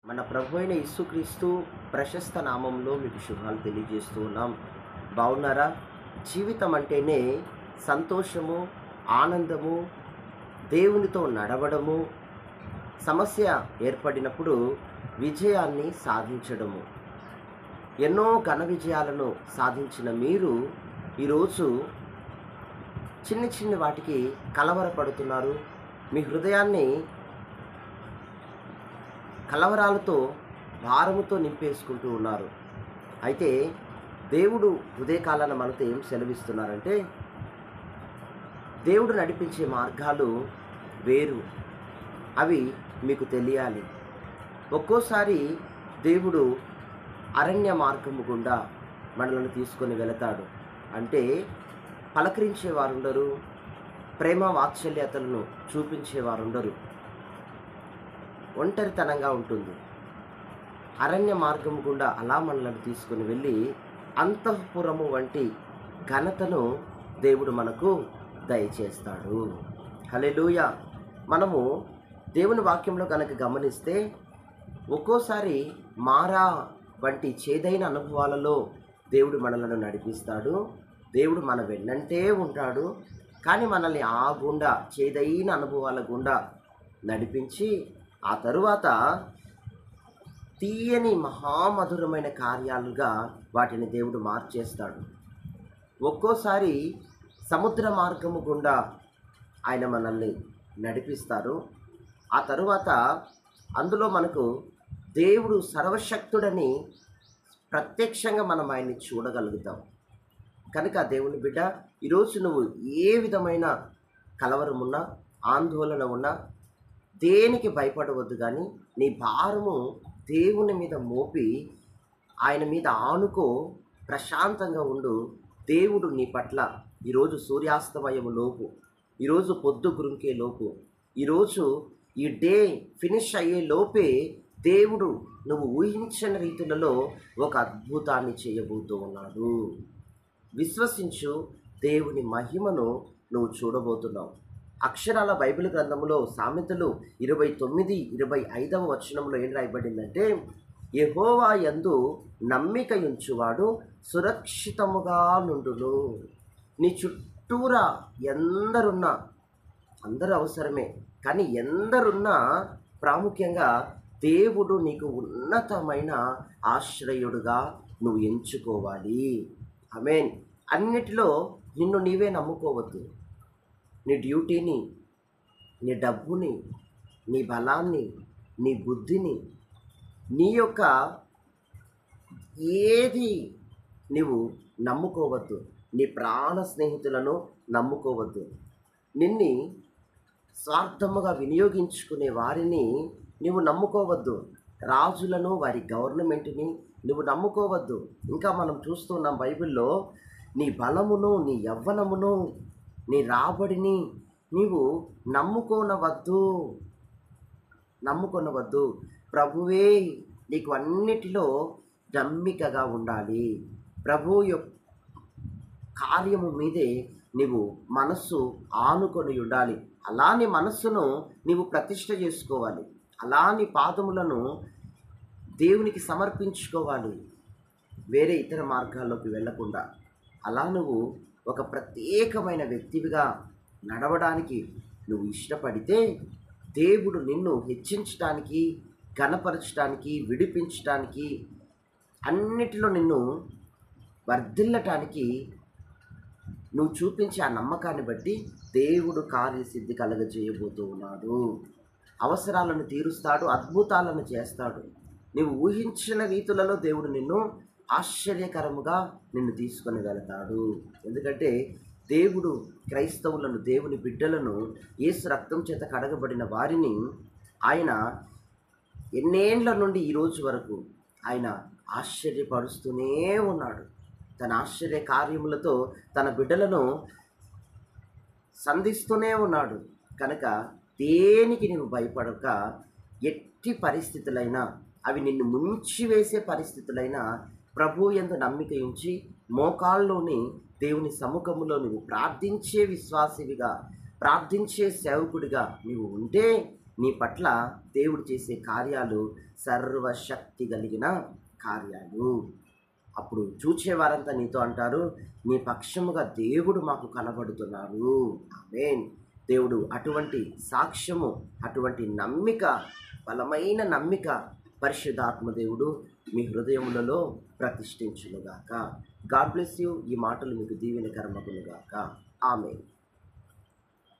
మన ప్రభు అయిన యేసుక్రీస్తు ప్రశస్త నామంలో మీకు శుభాలు తెలియజేస్తూ ఉన్నాం. బాగున్నారా? జీవితం అంటేనే సంతోషము, ఆనందము, దేవునితో నడవడము, సమస్య ఏర్పడినప్పుడు విజయాన్ని సాధించడము. ఎన్నో ఘన విజయాలను సాధించిన మీరు ఈరోజు చిన్న చిన్న వాటికి కలవరపడుతున్నారు. మీ హృదయాన్ని కలవరాలతో, భారముతో నింపేసుకుంటూ ఉన్నారు. అయితే దేవుడు ఉదయకాలాన మనతో ఏం సెలవిస్తున్నారంటే, దేవుడు నడిపించే మార్గాలు వేరు, అవి మీకు తెలియాలి. ఒక్కోసారి దేవుడు అరణ్య మార్గము గుండా మనల్ని తీసుకొని వెళతాడు. అంటే పలకరించేవారుండరు, ప్రేమ వాత్సల్యతలను చూపించేవారుండరు, ఒంటరితనంగా ఉంటుంది. అరణ్య మార్గం గుండా అలా మనలను తీసుకుని వెళ్ళి అంతఃపురము వంటి ఘనతను దేవుడు మనకు దయచేస్తాడు. హల్లెలూయా. మనము దేవుని వాక్యంలో కనుక గమనిస్తే ఒక్కోసారి మారా వంటి చేదైన అనుభవాలలో దేవుడు మనలను నడిపిస్తాడు. దేవుడు మన వెన్నంటే ఉంటాడు. కానీ మనల్ని ఆ గుండా, చేదైన అనుభవాల గుండా నడిపించి ఆ తరువాత తీయని మహామధురమైన కార్యాలుగా వాటిని దేవుడు మార్చేస్తాడు. ఒక్కోసారి సముద్ర మార్గము గుండా ఆయన మనల్ని నడిపిస్తారు. ఆ తరువాత అందులో మనకు దేవుడు సర్వశక్తుడని ప్రత్యక్షంగా మనం ఆయన్ని చూడగలుగుతాం. కనుక దేవుని బిడ్డ, ఈరోజు నువ్వు ఏ విధమైన కలవరమున్నా, ఆందోళన ఉన్నా దేనికి భయపడవద్దు. కానీ నీ భారము దేవుని మీద మోపి ఆయన మీద ఆనుకో, ప్రశాంతంగా ఉండు. దేవుడు నీ పట్ల ఈరోజు సూర్యాస్తమయము లోపు, ఈరోజు పొద్దు గురుంకే లోపు, ఈరోజు ఈ డే ఫినిష్ అయ్యే లోపే దేవుడు నువ్వు ఊహించని రీతులలో ఒక అద్భుతాన్ని చేయబోతూ ఉన్నాడు. విశ్వసించు, దేవుని మహిమను నువ్వు చూడబోతున్నావు. అక్షరాల బైబిల్ గ్రంథంలో సామెతలు 29:25 వచనంలో ఏం రాయబడిందంటే, యెహోవా యందు నమ్మిక ఉంచువాడు సురక్షితముగా నుండును. నీ చుట్టూరా ఎందరున్నా, అందరూ అవసరమే, కానీ ఎందరున్నా ప్రాముఖ్యంగా దేవుడు నీకు ఉన్నతమైన ఆశ్రయుడుగా నువ్వు ఎంచుకోవాలి. ఆమేన్. అన్నిటిలో నిన్ను నీవే నమ్ముకోవద్దు. నీ డ్యూటీని, నీ డబ్బుని, నీ బలాన్ని, నీ బుద్ధిని, నీ యొక్క ఏది నీవు నమ్ముకోవద్దు. నీ ప్రాణ స్నేహితులను నమ్ముకోవద్దు. నిన్ని స్వార్థముగా వినియోగించుకునే వారిని నువ్వు నమ్ముకోవద్దు. రాజులను, వారి గవర్నమెంట్ని నువ్వు నమ్ముకోవద్దు. ఇంకా మనం చూస్తున్నాం బైబిల్లో, నీ బలమును, నీ యవ్వనమును, నీ రాబడిని నీవు నమ్ముకొనవద్దు. ప్రభువే నీకు అన్నిటిలో నమ్మికగా ఉండాలి. ప్రభు యొక్క కార్యము మీదే నీవు మనస్సు ఆనుకొని ఉండాలి. అలా నీ మనస్సును నీవు ప్రతిష్ఠ చేసుకోవాలి. అలా నీ పాదములను దేవునికి సమర్పించుకోవాలి, వేరే ఇతర మార్గాల్లోకి వెళ్ళకుండా. అలా నువ్వు ఒక ప్రత్యేకమైన వ్యక్తివిగా నడవడానికి నువ్వు ఇష్టపడితే దేవుడు నిన్ను హెచ్చించడానికి, ఘనపరచడానికి, విడిపించడానికి, అన్నిటిలో నిన్ను వర్ధిల్లటానికి నువ్వు చూపించే ఆ నమ్మకాన్ని బట్టి దేవుడు కార్యసిద్ధి కలగజేయబోతూ ఉన్నాడు. అవసరాలను తీరుస్తాడు, అద్భుతాలను చేస్తాడు. నీవు ఊహించిన రీతులలో దేవుడు నిన్ను ఆశ్చర్యకరముగా నిన్ను తీసుకొని వెళతాడు. ఎందుకంటే దేవుడు క్రైస్తవులను, దేవుని బిడ్డలను, యేసు రక్తం చేత కడగబడిన వారిని ఆయన ఎన్నేళ్ల నుండి ఈరోజు వరకు ఆయన ఆశ్చర్యపరుస్తూనే ఉన్నాడు. తన ఆశ్చర్య కార్యములతో తన బిడ్డలను సంధిస్తూనే ఉన్నాడు. కనుక దేనికి నువ్వు భయపడక, ఎట్టి పరిస్థితులైనా, అవి నిన్ను ముంచివేసే పరిస్థితులైనా ప్రభు యందు నమ్మిక ఉంచి మోకాల్లోని దేవుని సముఖములో నువ్వు ప్రార్థించే విశ్వాసివిగా, ప్రార్థించే సేవకుడిగా నీవు ఉంటే నీ పట్ల దేవుడు చేసే కార్యాలు సర్వశక్తి కలిగిన కార్యాలు. అప్పుడు చూచేవారంతా నీతో అంటారు, నీ పక్షముగా దేవుడు మాకు కనబడుతున్నారు. ఆమేన్. దేవుడు అటువంటి సాక్ష్యము, అటువంటి నమ్మిక, బలమైన నమ్మిక పరిశుద్ధాత్మ దేవుడు మీ హృదయములలో ప్రతిష్ఠించునుగాక. God bless you. ఈ మాటలు మీకు దీవెనకరమగునుగాక. ఆమేన్.